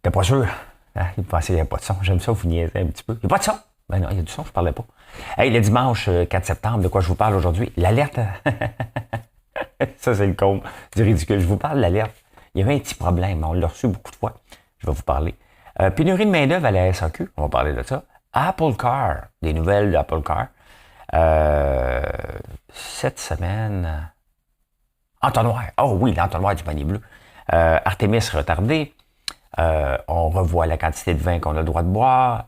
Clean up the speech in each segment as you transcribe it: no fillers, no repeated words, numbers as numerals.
T'es pas sûr? Hein? Il pensait qu'il n'y avait pas de son. J'aime ça, vous niaisez un petit peu. Il n'y a pas de son. Ben non, il y a du son, je parlais pas. Hey, le dimanche 4 septembre, de quoi je vous parle aujourd'hui? L'alerte. Ça, c'est le comble du ridicule. Je vous parle de l'alerte. Il y avait un petit problème. On l'a reçu beaucoup de fois. Je vais vous parler. Pénurie de main-d'œuvre à la SAQ. On va parler de ça. Apple Car. Des nouvelles d'Apple Car. Cette semaine. Entonnoir. Oh oui, l'entonnoir du panier bleu. Artemis retardé. On revoit la quantité de vin qu'on a le droit de boire.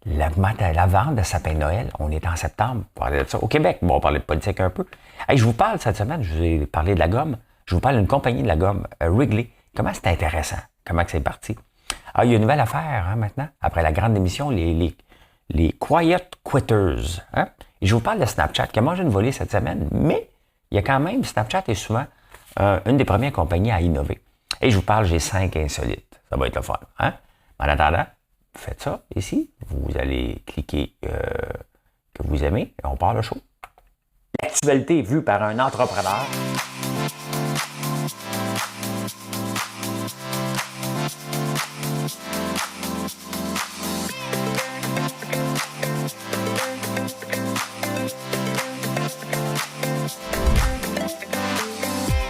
La vente de sapin de Noël, on est en septembre, on va parler de ça. Au Québec, bon, on va parler de politique un peu. Hey, je vous parle cette semaine, je vous ai parlé de la gomme. Je vous parle d'une compagnie de la gomme, Wrigley. Comment c'est intéressant, comment que c'est parti. Ah, il y a une nouvelle affaire maintenant, après la grande émission, les Quiet Quitters. Hein? Et je vous parle de Snapchat, qui a mangé une volée cette semaine, mais il y a quand même, Snapchat est souvent une des premières compagnies à innover. Et je vous parle, j'ai 5 insolites. Ça va être le fun. Hein? En attendant, faites ça ici. Vous allez cliquer que vous aimez et on part le show. L'actualité vue par un entrepreneur.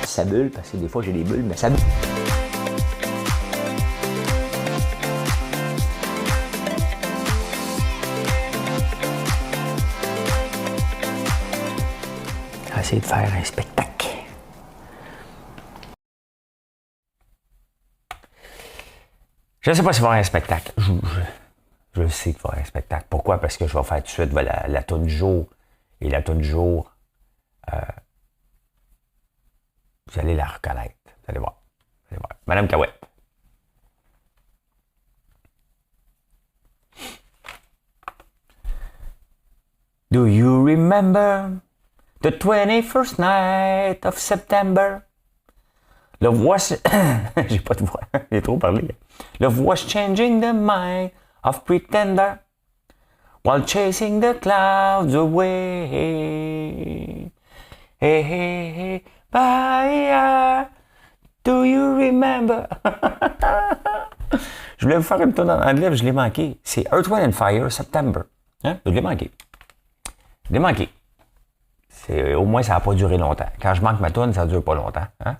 Ça bulle, parce que des fois j'ai des bulles, mais ça bulle. Essayer de faire un spectacle. Je ne sais pas s'il va y avoir un spectacle. Je sais qu'il va y avoir un spectacle. Pourquoi? Parce que je vais faire tout de suite la toune du jour. Et la toune du jour, vous allez la reconnaître. Vous allez voir. Vous allez voir. Madame Cahouette. Do you remember the 21st night of September? Love was... J'ai pas de voix. J'ai trop parlé. Love was changing the mind of pretender while chasing the clouds away. Hey, hey, hey, bye, do you remember? Je voulais vous faire une tonne en anglais, mais je l'ai manqué. C'est Earth, Wind and Fire, September. Hein? Je l'ai manqué. Je l'ai manqué. Au moins, ça n'a pas duré longtemps. Quand je manque ma toune, ça ne dure pas longtemps. Hein?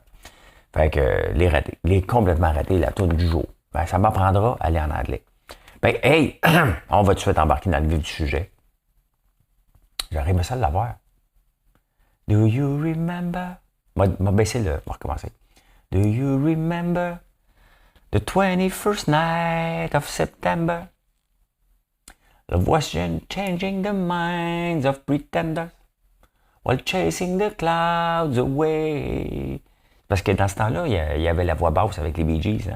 Fait que les ratés. Les complètement ratés, la toune du jour. Ben, ça m'apprendra à aller en anglais. Ben, hey, on va tout de suite embarquer dans le vif du sujet. J'aurais aimé ça de l'avoir. Do you remember? M'a baissé le. On va recommencer. Do you remember the 21st night of September? Love was changing the minds of pretenders while chasing the clouds away. Parce que dans ce temps-là, il y avait la voix basse avec les Bee Gees.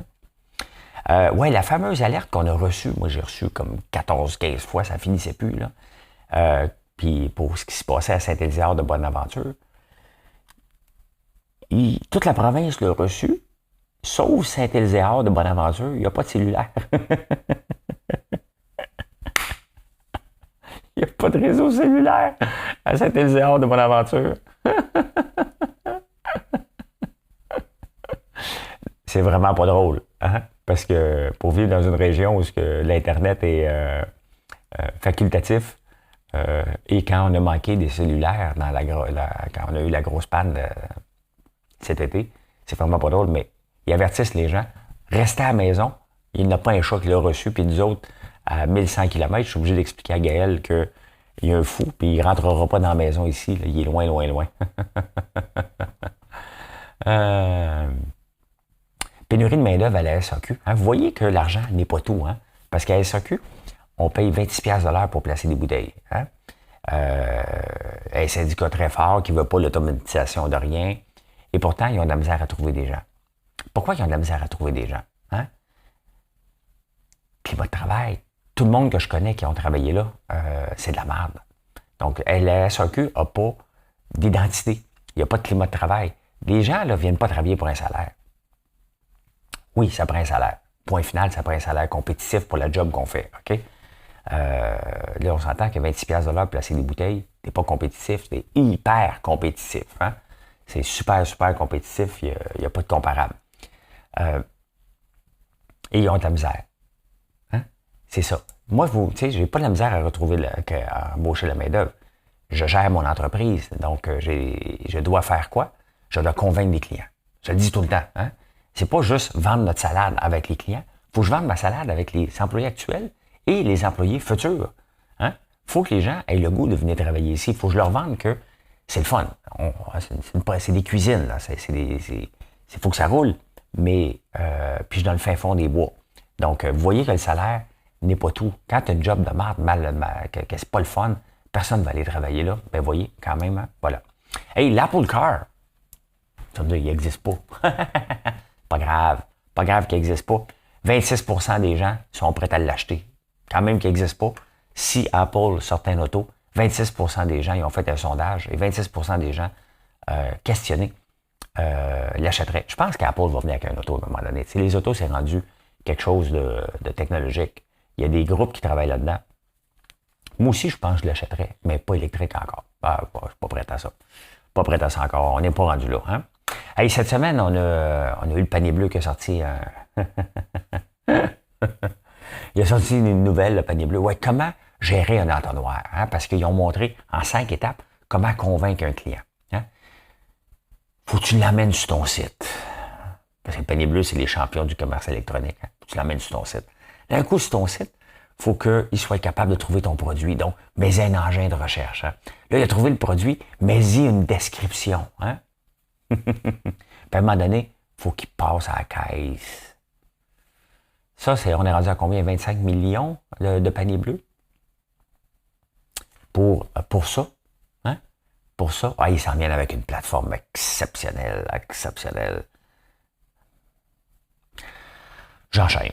Hein? Ouais, la fameuse alerte qu'on a reçue, moi j'ai reçu comme 14-15 fois, ça finissait plus. Là. Puis pour ce qui se passait à Saint-Éliard de Bonaventure, toute la province l'a reçu, sauf Saint-Éliard de Bonaventure, il n'y a pas de cellulaire. Il n'y a pas de réseau cellulaire à Saint-Éliard de Bonaventure. C'est vraiment pas drôle. Hein? Parce que pour vivre dans une région où l'Internet est facultatif, et quand on a manqué des cellulaires quand on a eu la grosse panne cet été, c'est vraiment pas drôle, mais ils avertissent les gens, restez à la maison, il n'y a pas un chat qui l'a reçu, puis nous autres, à 1100 km, je suis obligé d'expliquer à Gaël qu'il y a un fou, puis il ne rentrera pas dans la maison ici, là, il est loin, loin, loin. Pénurie de main-d'œuvre à la SAQ. Hein? Vous voyez que l'argent n'est pas tout, hein? Parce qu'à la SAQ, on paye 26$ de l'heure pour placer des bouteilles. Hein? Un syndicat très fort qui ne veut pas l'automatisation de rien. Et pourtant, ils ont de la misère à trouver des gens. Pourquoi ils ont de la misère à trouver des gens? Hein? Climat de travail. Tout le monde que je connais qui ont travaillé là, c'est de la merde. Donc, la SAQ n'a pas d'identité. Il n'y a pas de climat de travail. Les gens ne viennent pas travailler pour un salaire. Oui, ça prend un salaire. Point final, ça prend un salaire compétitif pour la job qu'on fait. OK? Là, on s'entend que 26$ de l'heure pour placer des bouteilles, t'es pas compétitif, t'es hyper compétitif. Hein? C'est super, super compétitif, il n'y a pas de comparable. Et ils ont de la misère. Hein? C'est ça. Moi, tu sais, j'ai pas de la misère à retrouver, à embaucher la main-d'œuvre. Je gère mon entreprise. Donc, je dois faire quoi? Je dois convaincre les clients. Je le dis tout le temps. Hein? C'est pas juste vendre notre salade avec les clients. Faut que je vende ma salade avec les employés actuels et les employés futurs. Hein? Faut que les gens aient le goût de venir travailler ici. Faut que je leur vende que c'est le fun. C'est des cuisines, là. Faut que ça roule. Mais, puis je suis dans le fin fond des bois. Donc, vous voyez que le salaire n'est pas tout. Quand tu as un job de merde, que c'est pas le fun, personne ne va aller travailler là. Ben, voyez, quand même, hein? Voilà. Hey, l'Apple Car. Ça veut dire qu'il n'existe pas. Pas grave. Pas grave qu'il n'existe pas. 26% des gens sont prêts à l'acheter. Quand même qu'il n'existe pas. Si Apple sortait un auto, 26% des gens, ils ont fait un sondage, et 26% des gens questionnés l'achèteraient. Je pense qu'Apple va venir avec un auto à un moment donné. Si les autos, c'est rendu quelque chose de technologique. Il y a des groupes qui travaillent là-dedans. Moi aussi, je pense que je l'achèterais, mais pas électrique encore. Je suis pas prêt à ça. Pas prêt à ça encore. On n'est pas rendu là. Hein? Hey, cette semaine, on a eu le panier bleu qui est sorti. Il a sorti une nouvelle, le panier bleu. Ouais, comment gérer un entonnoir? Hein? Parce qu'ils ont montré en 5 étapes comment convaincre un client. Hein? Faut que tu l'amènes sur ton site. Parce que le panier bleu, c'est les champions du commerce électronique. Hein? Faut que tu l'amènes sur ton site. D'un coup, sur ton site, il faut qu'il soit capable de trouver ton produit. Donc, mets-y un engin de recherche. Hein? Là, il a trouvé le produit, mets-y une description. Hein? Puis à un moment donné, il faut qu'il passe à la caisse. Ça, on est rendu à combien? 25 millions de paniers bleus? Pour ça. Hein? Pour ça. Ah, il s'en vient avec une plateforme exceptionnelle. J'enchaîne.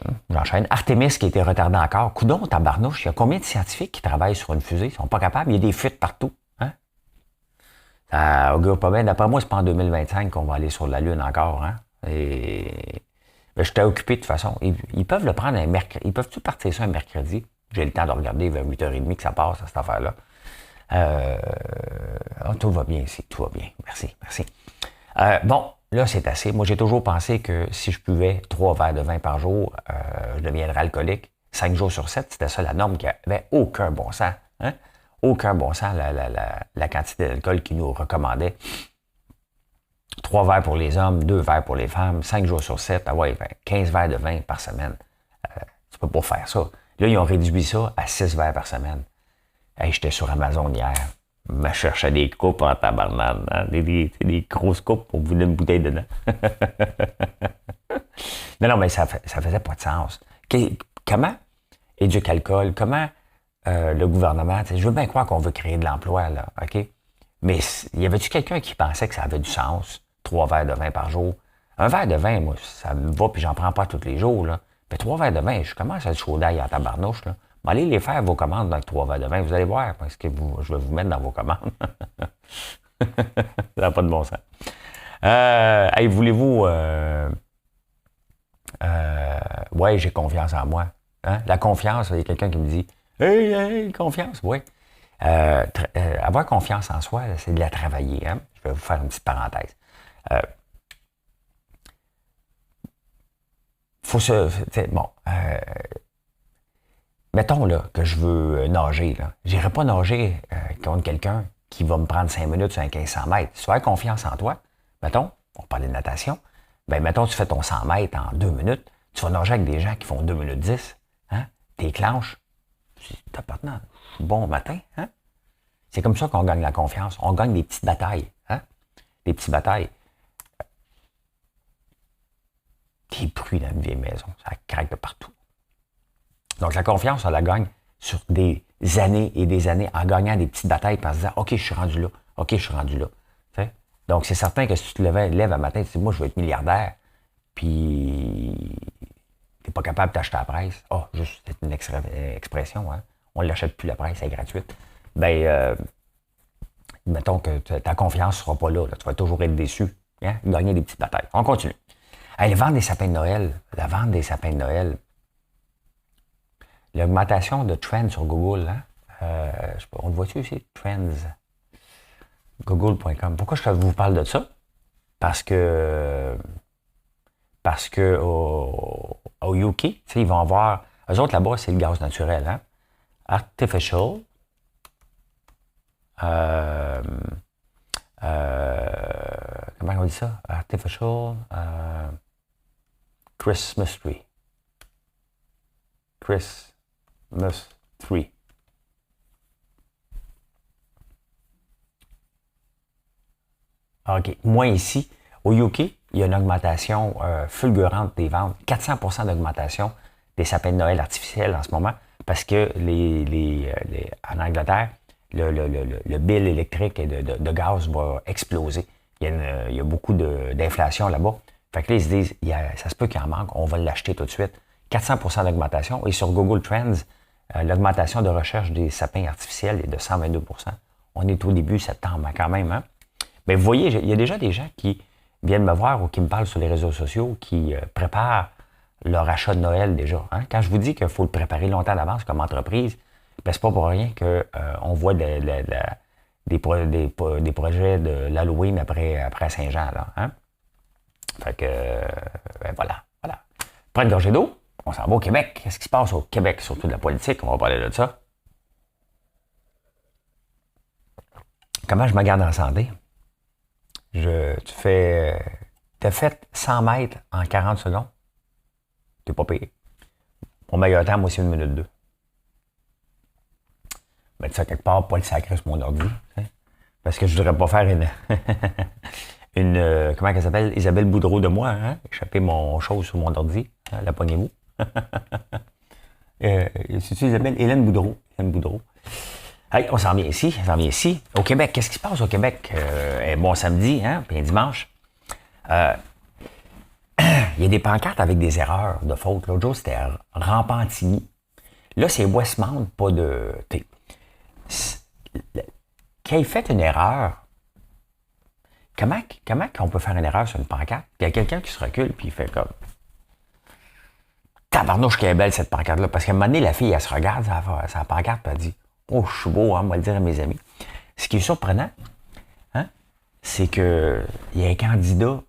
Artemis qui a été retardé encore. Coudon, tabarnouche, il y a combien de scientifiques qui travaillent sur une fusée? Ils sont pas capables. Il y a des fuites partout. Hein? Ça augure pas bien. D'après moi, c'est pas en 2025 qu'on va aller sur la Lune encore. Hein? Et ben, j'étais occupé de toute façon. Ils peuvent le prendre un mercredi. Ils peuvent-tu partir ça un mercredi? J'ai le temps de regarder vers 8h30 que ça passe, cette affaire-là. Tout va bien ici. Tout va bien. Merci. Bon, là, c'est assez. Moi, j'ai toujours pensé que si je buvais 3 verres de vin par jour, je deviendrais alcoolique. 5 jours sur 7, c'était ça la norme qui avait aucun bon sens. Hein? Aucun bon sens, la quantité d'alcool qu'ils nous recommandait. 3 verres pour les hommes, 2 verres pour les femmes, 5 jours sur 7, 15 verres de vin par semaine. Tu peux pas faire ça. Là, ils ont réduit ça à 6 verres par semaine. Hey, j'étais sur Amazon hier. Je me cherchais des coupes en tabarnane. Hein? Des grosses coupes pour vous donner une bouteille dedans. Non, mais ça faisait pas de sens. Comment Éduc-Alcool, comment le gouvernement, je veux bien croire qu'on veut créer de l'emploi, là, OK? Mais y avait-tu quelqu'un qui pensait que ça avait du sens? 3 verres de vin par jour. Un verre de vin, moi, ça me va, puis j'en prends pas tous les jours, là. Mais 3 verres de vin, je commence à être chaud d'ail en tabarnouche, là. Mais allez les faire vos commandes avec 3 verres de vin, vous allez voir, parce que je vais vous mettre dans vos commandes. Ça n'a pas de bon sens. Hey, voulez-vous... ouais, j'ai confiance en moi. Hein? La confiance, il y a quelqu'un qui me dit « Hey, confiance! » Oui. Avoir confiance en soi, c'est de la travailler. Hein? Je vais vous faire une petite parenthèse. Faut se... Bon... mettons là, que je veux nager. Je n'irai pas nager contre quelqu'un qui va me prendre 5 minutes sur un 1500 mètres. Si tu as confiance en toi, mettons, on parlait de natation, ben mettons, tu fais ton 100 mètres en 2 minutes, tu vas nager avec des gens qui font 2 minutes 10. Hein? T'éclenches. T'as pas de bon matin. Hein? C'est comme ça qu'on gagne la confiance. On gagne des petites batailles. Hein? Des petites batailles. Des bruits dans une vieille maison. Ça craque de partout. Donc, la confiance, on la gagne sur des années et des années en gagnant des petites batailles en se disant « OK, je suis rendu là. OK, je suis rendu là. » Donc, c'est certain que si tu te lèves un matin et tu dis « Moi, je veux être milliardaire. » Puis, tu n'es pas capable d'acheter la presse. Ah, juste, c'est une expression. Hein? On ne l'achète plus, la presse, elle est gratuite. Ben, mettons que ta confiance ne sera pas là. Tu vas toujours être déçu. Hein? Gagner des petites batailles. On continue. Allez, vendre des sapins de Noël. La vente des sapins de Noël. L'augmentation de trends sur Google, hein? Je sais pas, on le voit-tu ici? Trends. Google.com. Pourquoi je vous parle de ça? Parce que au UK, ils vont avoir, eux autres là-bas, c'est le gaz naturel, hein? Artificial, comment on dit ça? Artificial Christmas tree. Christmas tree. OK. Moi, ici, au UK, il y a une augmentation fulgurante des ventes. 400% d'augmentation des sapins de Noël artificiels en ce moment parce que en Angleterre, le bill électrique et de gaz va exploser. Il y a beaucoup d'inflation là-bas. Fait que là, ils se disent, ça se peut qu'il en manque, on va l'acheter tout de suite. 400% d'augmentation. Et sur Google Trends, l'augmentation de recherche des sapins artificiels est de 122%. On est au début septembre quand même. Hein? Mais vous voyez, il y a déjà des gens qui viennent me voir ou qui me parlent sur les réseaux sociaux, qui préparent leur achat de Noël déjà. Hein? Quand je vous dis qu'il faut le préparer longtemps d'avance comme entreprise, ben, c'est pas pour rien qu'on voit des projets de l'Halloween après Saint-Jean. Là, hein? Fait que, ben voilà. Prends une gorgée d'eau, on s'en va au Québec. Qu'est-ce qui se passe au Québec, surtout de la politique? On va parler de ça. Comment je me garde en santé? T'as fait 100 mètres en 40 secondes. T'es pas payé. Mon meilleur temps, moi, c'est 1 minute 2. Ben, ça, quelque part, pas le sacré sur mon ordi. Hein? Parce que je voudrais pas faire comment elle s'appelle? Isabelle Boudreau de moi, hein? Échapper mon chose sur mon ordi. Hein? La pognez-vous. C'est-tu Isabelle? Hélène Boudreau. Hey, on s'en vient ici. Au Québec, qu'est-ce qui se passe au Québec? Bon samedi, hein? Puis un dimanche. Il y a des pancartes avec des erreurs de faute. L'autre jour, c'était Rampantini. Là, c'est Westmount, pas de... Quand il fait une erreur, comment on peut faire une erreur sur une pancarte? Il y a quelqu'un qui se recule puis il fait comme... Tabarnouche qu'elle est belle, cette pancarte-là. Parce qu'à un moment donné, la fille, elle se regarde sa pancarte et elle dit « Oh, je suis beau, hein, on va le dire à mes amis. » Ce qui est surprenant, hein, c'est qu'il y a un candidat,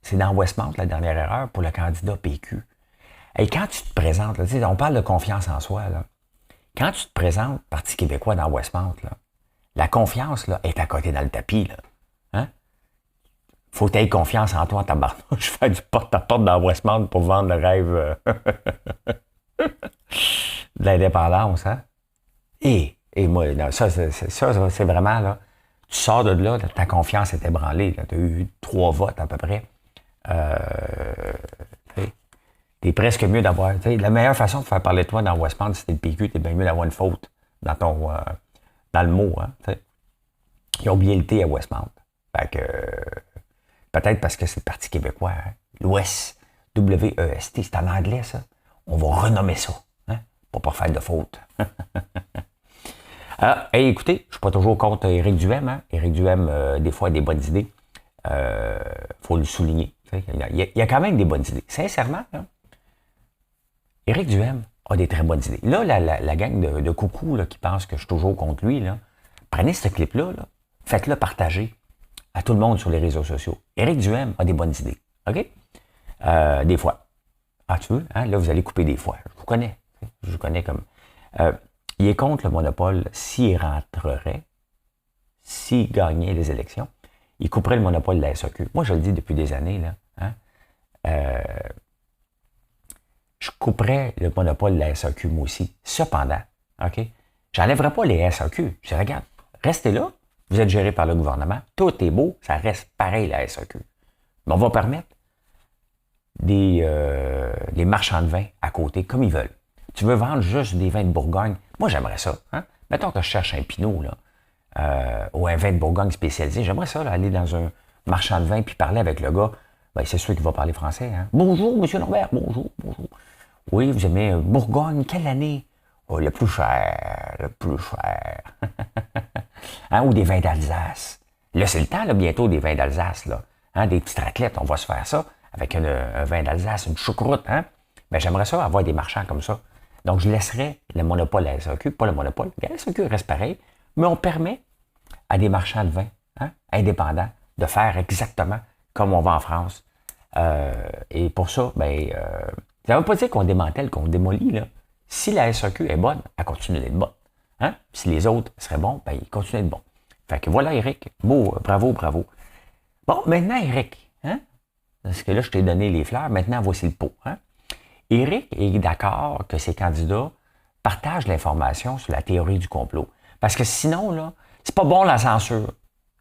c'est dans Westmount, la dernière erreur, pour le candidat PQ. Et quand tu te présentes, là, on parle de confiance en soi, là. Quand tu te présentes Parti québécois dans Westmount, là, la confiance là, est à côté dans le tapis. Là. Hein? Faut que tu aies confiance en toi, tabarnouche. Faire du porte-à-porte dans Westmount pour vendre le rêve de l'indépendance. Hein? Et moi, non, ça, c'est vraiment, là, tu sors de là, ta confiance est ébranlée. Tu as eu 3 votes à peu près. T'es presque mieux d'avoir... La meilleure façon de faire parler de toi dans Westmount, si t'es le PQ, t'es bien mieux d'avoir une faute dans le mot. Hein, ils ont oublié le T à Westmount. Fait que... peut-être parce que c'est le Parti québécois. Hein? L'Ouest. W-E-S-T. C'est en anglais, ça. On va renommer ça. Hein? Pour pas faire de faute. Écoutez, je suis pas toujours contre Éric Duhem. Hein? Éric Duhem, des fois, a des bonnes idées. Faut le souligner. Il y a quand même des bonnes idées. Sincèrement, là, Éric Duhem a des très bonnes idées. Là, la gang de coucou là, qui pense que je suis toujours contre lui, là, prenez ce clip-là, là, faites-le partager à tout le monde sur les réseaux sociaux. Éric Duhem a des bonnes idées. OK? Des fois. Ah, tu veux? Hein? Là, vous allez couper des fois. Je vous connais. Je vous connais comme... il est contre le monopole s'il rentrerait, s'il gagnait les élections. Il couperait le monopole de la SAQ. Moi, je le dis depuis des années, là. Hein? Je couperais le monopole de la SAQ, moi aussi. Cependant, OK? J'enlèverais pas les SAQ. Je dis, regarde, restez là. Vous êtes géré par le gouvernement. Tout est beau. Ça reste pareil, la SAQ. Mais on va permettre des marchands de vin à côté, comme ils veulent. Tu veux vendre juste des vins de Bourgogne? Moi, j'aimerais ça. Hein? Mettons que je cherche un Pinot, là. Ou un vin de Bourgogne spécialisé. J'aimerais ça, là, aller dans un marchand de vin puis parler avec le gars. Ben, c'est sûr qu'il va parler français. Hein? Bonjour, monsieur Norbert. Bonjour. Oui, vous aimez Bourgogne, quelle année? Oh, le plus cher. Hein? Ou des vins d'Alsace. Là, c'est le temps, là, bientôt, des vins d'Alsace. Là. Hein? Des petites raclettes, on va se faire ça avec un vin d'Alsace, une choucroute. Hein? Ben, j'aimerais ça avoir des marchands comme ça. Donc, je laisserais le monopole à la SAQ, pas le monopole. La SAQ reste pareil, mais on permet à des marchands de vin, hein, indépendants, de faire exactement comme on va en France. Et pour ça, ben, Ça ne veut pas dire qu'on démantèle, qu'on démolit, là. Si la SAQ est bonne, elle continue d'être bonne. Hein? Si les autres seraient bons, ben, ils continuent d'être bons. Fait que voilà, Eric. Beau, bravo, bravo. Bon, maintenant, Eric, hein? Parce que là, je t'ai donné les fleurs. Maintenant, voici le pot. Hein? Éric est d'accord que ses candidats partagent l'information sur la théorie du complot. Parce que sinon, là, c'est pas bon la censure.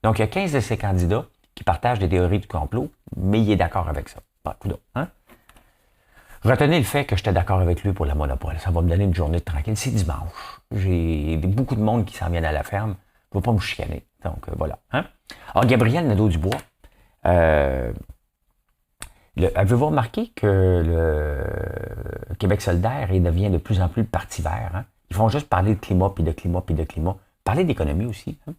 Donc, il y a 15 de ses candidats qui partagent des théories du complot, mais il est d'accord avec ça. Pas tout d'autre, hein? Retenez le fait que j'étais d'accord avec lui pour la monopole. Ça va me donner une journée de tranquille. C'est dimanche. J'ai beaucoup de monde qui s'en viennent à la ferme. Je ne veux pas me chicaner. Donc, voilà. Hein? Alors, Gabriel Nadeau-Dubois, avez-vous remarqué que le Québec solidaire devient de plus en plus le parti vert? Hein? Ils font juste parler de climat, puis de climat, puis de climat. Parler d'économie aussi. Hein?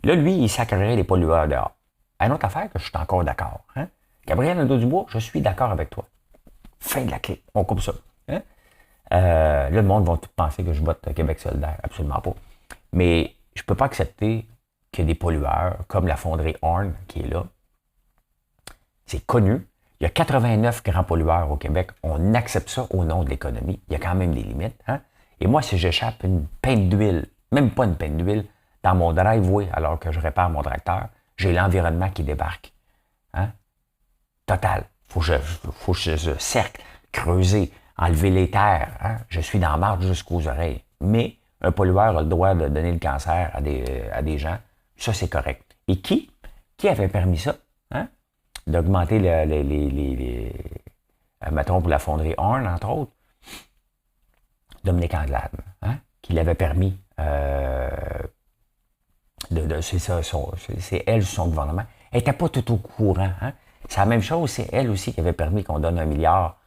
Là, lui, il sacrerait les pollueurs dehors. Une autre affaire que je suis encore d'accord. Hein? Gabriel Nadeau-Dubois, je suis d'accord avec toi. Fin de la clé. On coupe ça. Hein? Là, le monde va tout penser que je vote Québec solidaire. Absolument pas. Mais je ne peux pas accepter que des pollueurs, comme la fonderie Horn, qui est là, c'est connu. Il y a 89 grands pollueurs au Québec. On accepte ça au nom de l'économie. Il y a quand même des limites. Hein? Et moi, si j'échappe une pinte d'huile, même pas une pinte d'huile, dans mon driveway alors que je répare mon tracteur, j'ai l'environnement qui débarque. Hein? Total. Faut que je cercle, creuser, enlever les terres. Hein? Je suis dans la marge jusqu'aux oreilles. Mais un pollueur a le droit de donner le cancer à des gens. Ça, c'est correct. Et qui avait permis ça? Hein? D'augmenter mettons pour la fonderie Horn, entre autres? Dominique Anglade, hein? Qui l'avait permis. C'est elle, son gouvernement. Elle n'était pas tout au courant. Hein? C'est la même chose, c'est elle aussi qui avait permis qu'on donne 1 milliard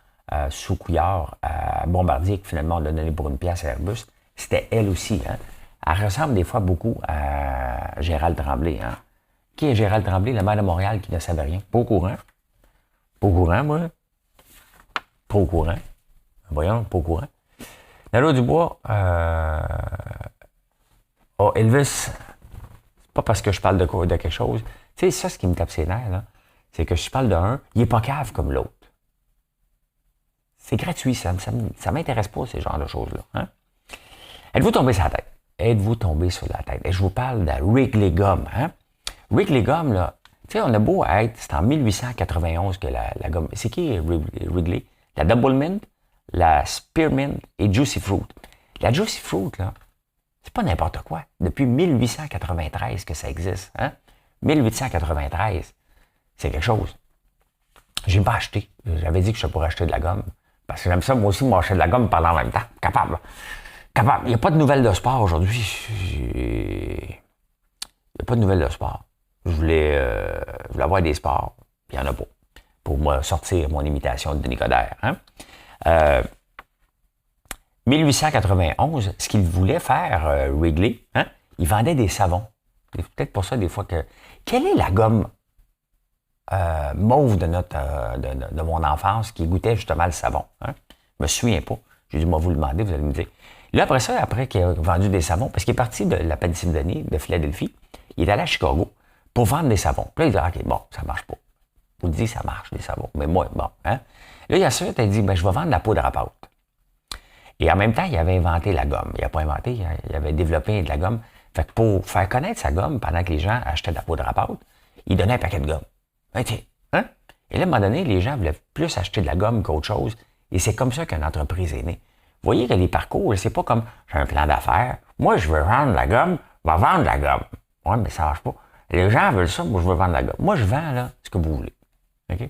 sous Couillard à Bombardier, que finalement on l'a donné pour une pièce à Airbus. C'était elle aussi. Hein? Elle ressemble des fois beaucoup à Gérald Tremblay. Hein? Qui est Gérald Tremblay, le maire de Montréal qui ne savait rien? Pas au courant. Pas au courant, moi. Pas au courant. Voyons, pas au courant. Nadeau-Dubois, Elvis, c'est pas parce que je parle de quelque chose. Tu sais, ça, ce qui me tape ses nerfs, là, c'est que si je parle d'un, il n'est pas cave comme l'autre. C'est gratuit, ça m'intéresse pas, ces genres de choses-là. Hein? Êtes-vous tombé sur la tête? Êtes-vous tombé sur la tête? Et je vous parle de Wrigley Gum. Hein? Wrigley Gum, là, tu sais, on a beau être, c'est en 1891 que la gomme. C'est qui Wrigley? La Double Mint, la Spearmint et Juicy Fruit. La Juicy Fruit, là, c'est pas n'importe quoi. Depuis 1893 que ça existe. Hein? 1893. C'est quelque chose. J'ai pas acheté. J'avais dit que je pourrais acheter de la gomme. Parce que j'aime ça, moi aussi, m'acheter de la gomme pendant en même temps. Capable. Il n'y a pas de nouvelles de sport aujourd'hui. Il n'y a pas de nouvelles de sport. Je voulais avoir des sports. Puis il n'y en a pas. Pour moi, sortir mon imitation de Denis Coderre. Hein? 1891, ce qu'il voulait faire, Wrigley, hein? Il vendait des savons. C'est peut-être pour ça, des fois, que... Quelle est la gomme mauve de mon enfance qui goûtait justement le savon? Hein? Je me souviens pas. J'ai dû vous le demander, vous allez me dire. Là, après qu'il a vendu des savons, parce qu'il est parti de la Pennsylvanie, de Philadelphie, il est allé à Chicago pour vendre des savons. Puis là, il dit, OK, bon, ça marche pas. Vous dites, ça marche, des savons. Mais moi, bon, hein? Là, il a ça, il a dit, je vais vendre la poudre à pâte. Et en même temps, il avait inventé la gomme. Il n'a pas inventé, il avait développé de la gomme. Fait que pour faire connaître sa gomme, pendant que les gens achetaient de la poudre à pâte, il donnait un paquet de gomme. Hein? Et là, à un moment donné, les gens voulaient plus acheter de la gomme qu'autre chose. Et c'est comme ça qu'une entreprise est née. Vous voyez que les parcours, c'est pas comme j'ai un plan d'affaires. Moi, je veux vendre la gomme, je vais vendre la gomme. Oui, mais ça marche pas. Les gens veulent ça, moi, je veux vendre la gomme. Moi, je vends là ce que vous voulez. OK?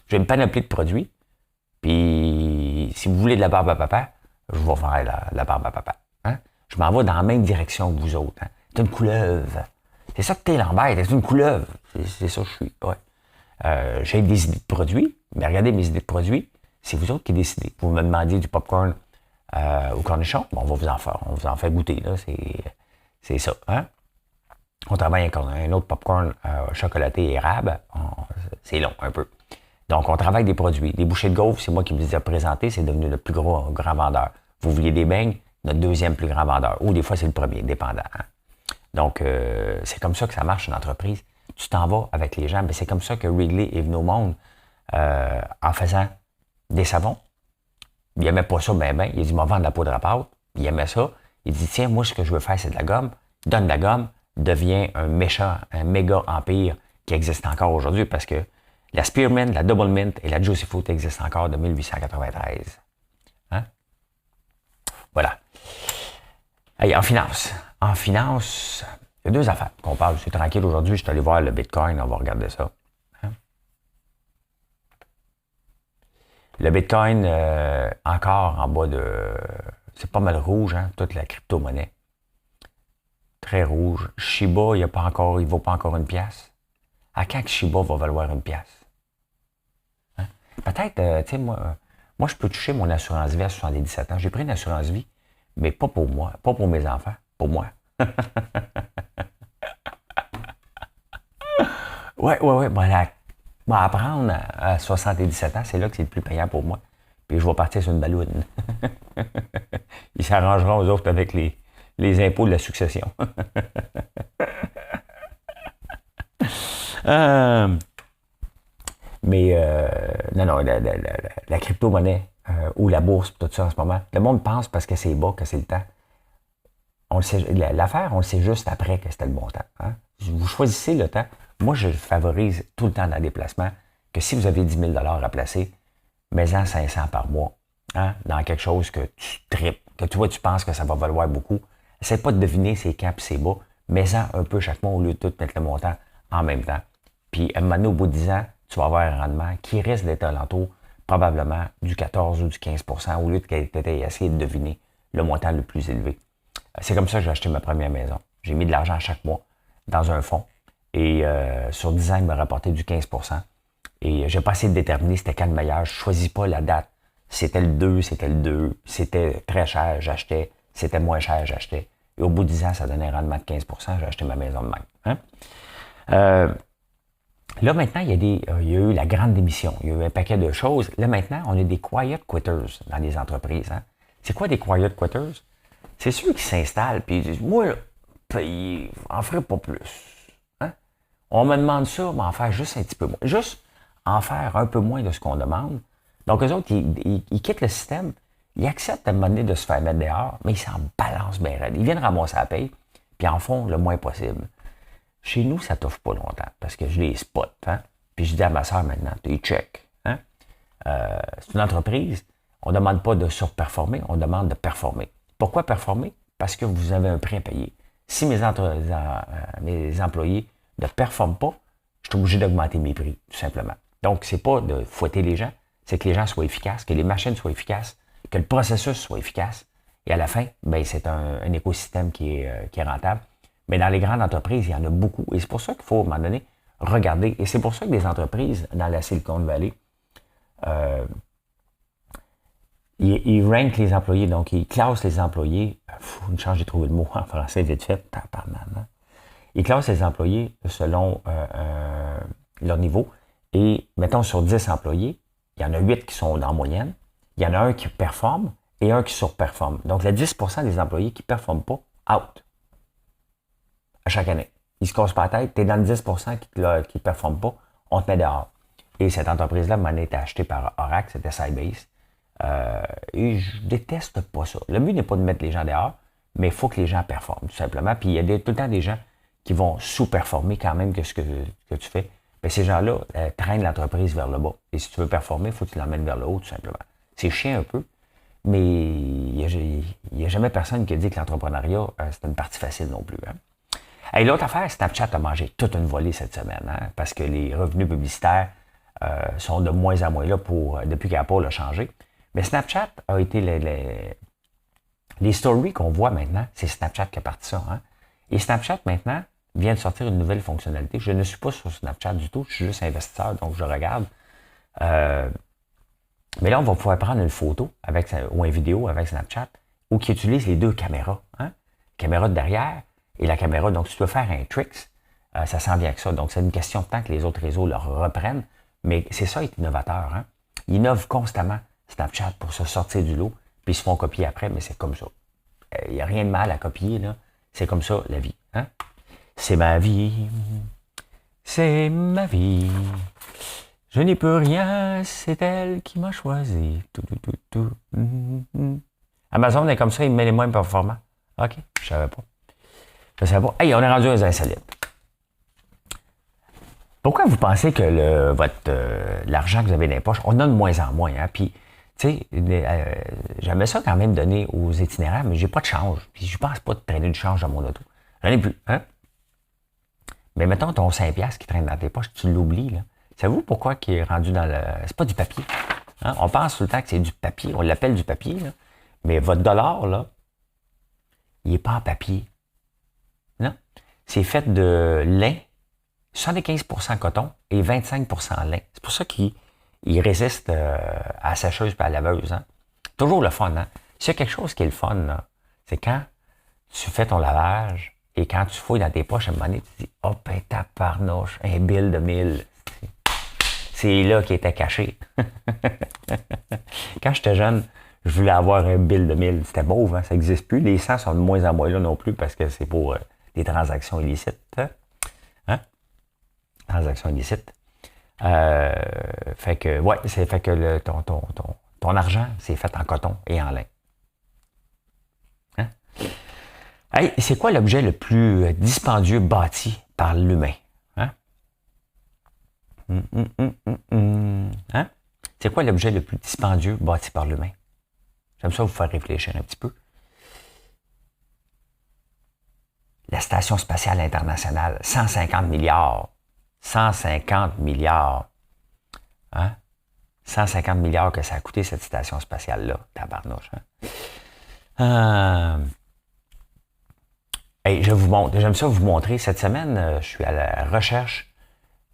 J'ai une panoplie de produits. Puis, si vous voulez de la barbe à papa, je vais faire la barbe à papa. Hein? Je m'en vais dans la même direction que vous autres. Hein? C'est une couleuvre. C'est ça que t'es Lambert, c'est une couleuvre. C'est ça que je suis. Ouais. J'ai des idées de produits, mais regardez mes idées de produits, c'est vous autres qui décidez. Vous me demandiez du popcorn au cornichon, bon, on va vous en faire goûter. Là. C'est ça. Hein? On travaille avec un autre popcorn chocolaté érable. C'est long un peu. Donc, on travaille des produits. Des bouchées de gaufres, c'est moi qui me les ai présentés, c'est devenu le plus grand vendeur. Vous vouliez des beignes, notre deuxième plus grand vendeur. Ou des fois, c'est le premier, dépendant. Hein? Donc, c'est comme ça que ça marche une entreprise. Tu t'en vas avec les gens. Mais c'est comme ça que Wrigley est venu au monde en faisant des savons, Il aimait pas ça, ben. Il dit, m'a vendre de la poudre à pâte. Il aimait ça. Il dit, tiens, moi, ce que je veux faire, c'est de la gomme. Donne de la gomme, devient un méga empire qui existe encore aujourd'hui parce que la Spearmint, la Double Mint et la Juicy Fruit existent encore de 1893. Hein? Voilà. Hey, en finance, il y a deux affaires qu'on parle. C'est tranquille aujourd'hui. Je suis allé voir le Bitcoin. On va regarder ça. Hein? Le Bitcoin, encore en bas de... C'est pas mal rouge, hein, toute la crypto-monnaie. Très rouge. Shiba, il ne vaut pas encore une pièce. À quand que Shiba va valoir une pièce? Hein? Peut-être, tu sais, moi, je peux toucher mon assurance vie à 77 ans. J'ai pris une assurance vie, mais pas pour moi, pas pour mes enfants, pour moi. Ouais. Bon, apprendre à 77 ans, c'est là que c'est le plus payant pour moi. Puis je vais partir sur une balloune. Ils s'arrangeront aux autres avec les impôts de la succession. Non, la crypto-monnaie ou la bourse, tout ça en ce moment, le monde pense parce que c'est bas, que c'est le temps. L'affaire, on le sait juste après que c'était le bon temps. Hein? Vous choisissez le temps. Moi, je favorise tout le temps dans les déplacements que si vous avez 10 000 à placer, mets-en 500 par mois hein, dans quelque chose que tu tripes, que tu penses que ça va valoir beaucoup. Essaye pas de deviner c'est quand et c'est bas. Mets-en un peu chaque mois au lieu de tout mettre le montant en même temps. Puis, à un moment donné, au bout de 10 ans, tu vas avoir un rendement qui risque d'être alentour probablement du 14 ou du 15 au lieu de essayer de deviner le montant le plus élevé. C'est comme ça que j'ai acheté ma première maison. J'ai mis de l'argent chaque mois dans un fonds et sur 10 ans, il m'a rapporté du 15 et j'ai pas essayé de déterminer c'était quand le meilleur. Je choisis pas la date. C'était le 2, c'était très cher, j'achetais. C'était moins cher, j'achetais. Et au bout de 10 ans, ça donnait un rendement de 15 j'ai acheté ma maison de même. Hein? Là, maintenant, il y a eu la grande démission. Il y a eu un paquet de choses. Là, maintenant, on a des quiet quitters dans les entreprises. Hein? C'est quoi des quiet quitters? C'est ceux qui s'installent puis ils disent, moi, là, payer, en ferai pas plus. Hein? On me demande ça, mais en faire juste un petit peu moins. Juste en faire un peu moins de ce qu'on demande. Donc, eux autres, ils quittent le système. Ils acceptent à un moment donné de se faire mettre dehors, mais ils s'en balancent bien raide. Ils viennent ramasser la paye, puis en font le moins possible. Chez nous, ça ne t'offre pas longtemps, parce que je les spot. Hein? Puis je dis à ma soeur maintenant, tu check. Hein? C'est une entreprise. On ne demande pas de surperformer, on demande de performer. Pourquoi performer? Parce que vous avez un prix à payer. Si mes employés ne performent pas, je suis obligé d'augmenter mes prix, tout simplement. Donc, c'est pas de fouetter les gens, c'est que les gens soient efficaces, que les machines soient efficaces, que le processus soit efficace. Et à la fin, ben, c'est un écosystème qui est rentable. Mais dans les grandes entreprises, il y en a beaucoup. Et c'est pour ça qu'il faut, à un moment donné, regarder. Et c'est pour ça que des entreprises dans la Silicon Valley, ils rankent les employés, donc ils classent les employés. Une chance, j'ai trouvé le mot en français vite fait. Hein? Ils classent les employés selon leur niveau. Et mettons sur 10 employés, il y en a 8 qui sont en moyenne. Il y en a un qui performe et un qui surperforme. Donc, les 10 des employés qui ne performent pas, out. À chaque année. Ils ne se cassent pas la tête. Tu es dans le 10 qui ne performent pas, on te met dehors. Et cette entreprise-là m'a été achetée par Oracle, c'était Sybase. Et je déteste pas ça. Le but n'est pas de mettre les gens dehors, mais il faut que les gens performent, tout simplement. Puis il y a tout le temps des gens qui vont sous-performer quand même que ce que tu fais. Mais ces gens-là traînent l'entreprise vers le bas. Et si tu veux performer, il faut que tu l'emmènes vers le haut, tout simplement. C'est chiant un peu, mais il n'y a jamais personne qui a dit que l'entrepreneuriat, c'est une partie facile non plus. Hein? Et l'autre affaire, Snapchat a mangé toute une volée cette semaine, hein, parce que les revenus publicitaires sont de moins en moins là depuis qu'Apple a changé. Mais Snapchat a été les stories qu'on voit maintenant, c'est Snapchat qui a parti ça. Hein? Et Snapchat, maintenant, vient de sortir une nouvelle fonctionnalité. Je ne suis pas sur Snapchat du tout, je suis juste investisseur, donc je regarde. Mais là, on va pouvoir prendre une photo ou une vidéo avec Snapchat ou qui utilise les deux caméras. Hein? Caméra de derrière et la caméra. Donc, si tu veux faire un tricks, ça s'en vient avec ça. Donc, c'est une question de temps que les autres réseaux le reprennent. Mais c'est ça, être innovateur. Hein? Ils innovent constamment Snapchat pour se sortir du lot, puis ils se font copier après, mais c'est comme ça. Il n'y a rien de mal à copier, là. C'est comme ça, la vie. Hein? C'est ma vie. C'est ma vie. Je n'y peux rien, c'est elle qui m'a choisi. Tout, tout, tout, tout. Amazon est comme ça, il met les mêmes performants. OK, je savais pas. Je savais pas. Hey, on est rendu aux insolites. Pourquoi vous pensez que l'argent que vous avez dans les poches, on a de moins en moins, hein? Puis, tu sais, j'aimais ça quand même donner aux itinéraires, mais j'ai pas de change. Puis, je pense pas de traîner du change dans mon auto. J'en ai plus, hein? Mais mettons ton 5$ qui traîne dans tes poches, tu l'oublies, là. Savez-vous pourquoi il est rendu dans le... C'est pas du papier. Hein? On pense tout le temps que c'est du papier. On l'appelle du papier, là. Mais votre dollar, là, il n'est pas en papier. Non. C'est fait de lin, 75% coton et 25% lin. C'est pour ça qu'il résiste à la sécheuse et à la laveuse. Hein? Toujours le fun. Hein? S'il y a quelque chose qui est le fun, là, c'est quand tu fais ton lavage et quand tu fouilles dans tes poches, à un moment donné, tu dis « Oh, ben, tabarnouche, un bill de 1000. » C'est là qu'il était caché. Quand j'étais jeune, je voulais avoir un bill de 1000. C'était beau, hein? Ça n'existe plus. Les 100 sont de moins en moins là non plus parce que c'est pour des transactions illicites. Hein? Transactions illicites. Fait que, ouais, c'est fait que ton argent, c'est fait en coton et en lin. Hein? Hey, c'est quoi l'objet le plus dispendieux bâti par l'humain? Hein? Hein? C'est quoi l'objet le plus dispendieux bâti par l'humain? J'aime ça vous faire réfléchir un petit peu. La Station spatiale internationale, 150 milliards. 150 milliards. Hein? 150 milliards que ça a coûté cette station spatiale-là. Tabarnouche. Hein? Hey, je vous montre. J'aime ça vous montrer. Cette semaine, je suis à la recherche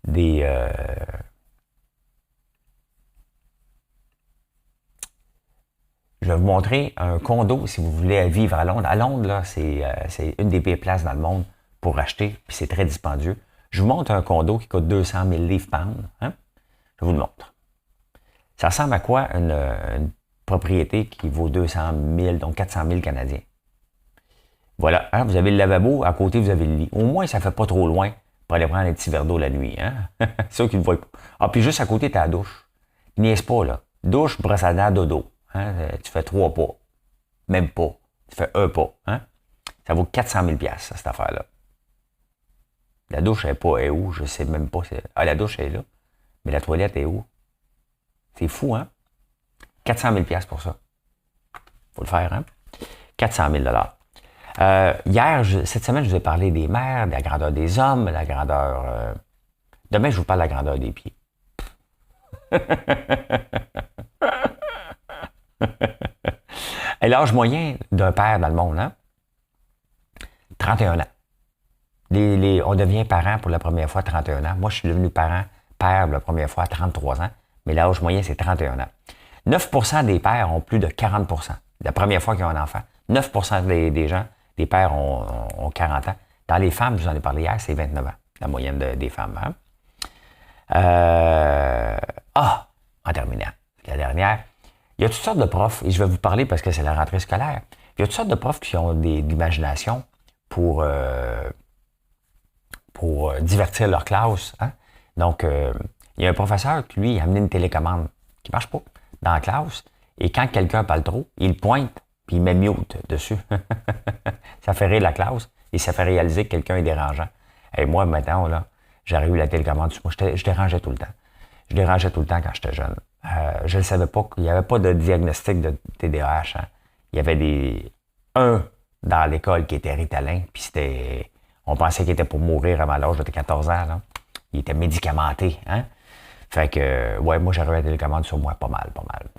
des... Je vais vous montrer un condo si vous voulez vivre à Londres. À Londres, là, c'est une des pires places dans le monde pour acheter, puis c'est très dispendieux. Je vous montre un condo qui coûte 200 000 livres pounds. Hein? Je vous le montre. Ça ressemble à quoi une propriété qui vaut 200 000, donc 400 000 Canadiens? Voilà, hein? Vous avez le lavabo, à côté vous avez le lit. Au moins, ça fait pas trop loin pour aller prendre un petit verre d'eau la nuit. Hein? C'est sûr qu'ils ne voient pas. Ah, puis juste à côté, tu as la douche. Niaise pas, là. Douche, brosse à dents, dodo. Hein? Tu fais 3 pas. Même pas. Tu fais 1 pas. Hein? Ça vaut 400 000 $, cette affaire-là. La douche, elle est où? Je sais même pas. Ah, la douche, elle est là. Mais la toilette est où? C'est fou, hein? 400 000 $ pour ça. Faut le faire, hein? 400 000 hier, cette semaine, je vous ai parlé des mers, de la grandeur des hommes, de la grandeur... Demain, je vous parle de la grandeur des pieds. Et l'âge moyen d'un père dans le monde, hein? 31 ans. On devient parent pour la première fois à 31 ans. Moi, je suis devenu père pour la première fois à 33 ans, mais l'âge moyen, c'est 31 ans. 9% des pères ont plus de 40%. La première fois qu'ils ont un enfant. 9% des gens, des pères ont 40 ans. Dans les femmes, je vous en ai parlé hier, c'est 29 ans, la moyenne des femmes. Hein? En terminant, la dernière, il y a toutes sortes de profs, et je vais vous parler parce que c'est la rentrée scolaire, il y a toutes sortes de profs qui ont de l'imagination pour divertir leur classe. Hein? Donc, il y a un professeur qui, lui, a amené une télécommande qui ne marche pas dans la classe, et quand quelqu'un parle trop, il pointe, puis il met mute dessus. Ça fait rire la classe, et ça fait réaliser que quelqu'un est dérangeant. Et moi, maintenant, là, j'aurais eu la télécommande sur moi. Je dérangeais tout le temps. Je dérangeais tout le temps quand j'étais jeune. Je ne savais pas qu'il n'y avait pas de diagnostic de TDAH. Hein. Il y avait un dans l'école qui était Ritalin, puis c'était... On pensait qu'il était pour mourir avant l'âge de 14 ans. Là. Il était médicamenté. Hein? Fait que, ouais, moi, j'aurais eu la télécommande sur moi pas mal.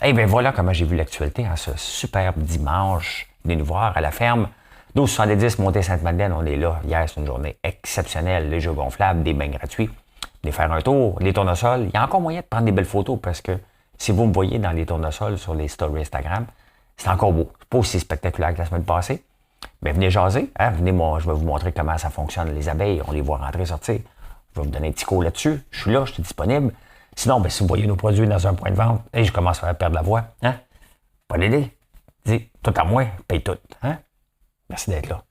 Eh bien, voilà comment j'ai vu l'actualité en ce superbe dimanche. Venez nous voir à la ferme. 1270 Montée-Sainte-Madeleine, on est là. Hier, c'est une journée exceptionnelle. Les jeux gonflables, des bains gratuits. Venez faire un tour, les tournesols. Il y a encore moyen de prendre des belles photos parce que si vous me voyez dans les tournesols sur les stories Instagram, c'est encore beau. C'est pas aussi spectaculaire que la semaine passée. Mais venez jaser. Hein? Venez, je vais vous montrer comment ça fonctionne, les abeilles. On les voit rentrer, sortir. Je vais vous donner un petit cours là-dessus. Je suis là, je suis disponible. Sinon, si vous voyez nos produits dans un point de vente, je commence à perdre la voix. Hein? Pas d'idée. Dis, tout à moi, paye tout. Hein? Merci d'être là.